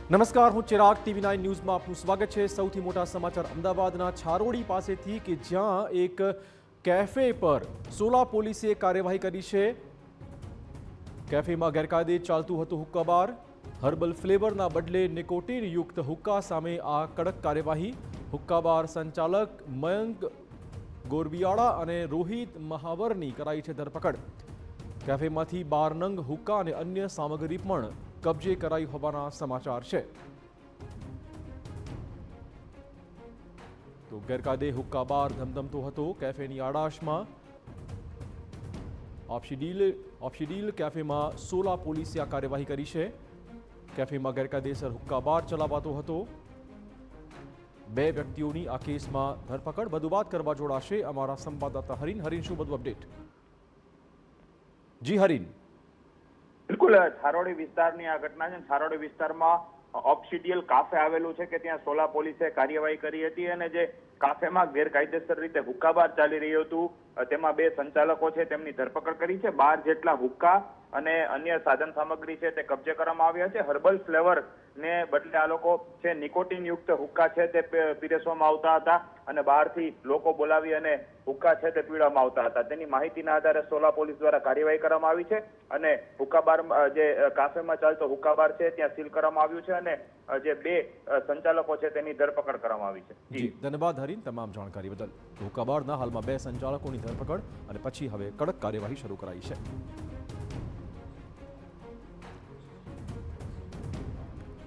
નમસ્કાર, હું ચિરાગ TV9 ન્યૂઝમાં આપનું સ્વાગત છે। સૌથી મોટા સમાચાર અમદાવાદના છારોડી પાસેથી કે જ્યાં એક કેફે પર સોલા પોલીસે કાર્યવાહી કરી છે। કેફેમાં ગેરકાયદે ચાલતું હતું હુક્કા બાર। હર્બલ ફ્લેવરના બદલે નિકોટિન યુક્ત હુક્કા સામે આ કડક કાર્યવાહી। હુક્કા બાર સંચાલક મયંક ગોરબિયાળા અને રોહિત મહાવરની કરાઈ છે ધરપકડ। કેફેમાંથી 12 નંગ હુક્કા અને અન્ય સામગ્રી પણ કબજે કરાઈ હોવાના સમાચાર છે। તો ગેરકાયદે હુક્કા બાર ધમધમતો હતો કેફેની આડાશમાં। ઓપ્શિડીલ કેફેમાં સોલા પોલીસે આ કાર્યવાહી કરી છે। કેફેમાં ગેરકાયદેસર હુક્કા બાર ચલાવાતો હતો। 2 વ્યક્તિઓની આ કેસમાં ધરપકડ। વધુ વાત કરવા જોડાશે અમારા સંવાદદાતા હરીન। હરીન, શું બધું અપડેટ? જી હરીન। બિલકુલ, છારોડી વિસ્તારની આ ઘટના છે। છારોડી વિસ્તારમાં ઓપ્શિડિયલ કાફે આવેલું છે કે ત્યાં સોલા પોલીસે કાર્યવાહી કરી હતી અને જે કાફેમાં ગેરકાયદેસર રીતે હુક્કા બાર ચાલી રહ્યું હતું તેમાં 2 સંચાલકો છે તેમની ધરપકડ કરી છે। 12 જેટલા હુક્કા અને અન્ય સાધન સામગ્રી છે તે કબજે કરવામાં આવ્યા છે। હર્બલ ફ્લેવર ને બદલે આ લોકો છે નિકોટિન યુક્ત હુક્કા છે તે પીરસવામાં આવતા હતા અને બહારથી લોકો બોલાવી અને હુક્કા છે તે પીવડાવવામાં આવતા હતા। તેની માહિતીના આધારે સોલા પોલીસ દ્વારા કાર્યવાહી કરવામાં આવી છે અને હુક્કા બાર જે કાફેમાં ચાલતો હુક્કા બાર છે ત્યાં સીલ કરવામાં આવ્યું છે અને જે 2 સંચાલકો છે તેની ધરપકડ કરવામાં આવી છે। જી, ધન્યવાદ હરીન તમામ જાણકારી બદલ। હુક્કા બારના હાલમાં 2 સંચાલકોની ધરપકડ અને પછી હવે કડક કાર્યવાહી શરૂ કરાઈ છે।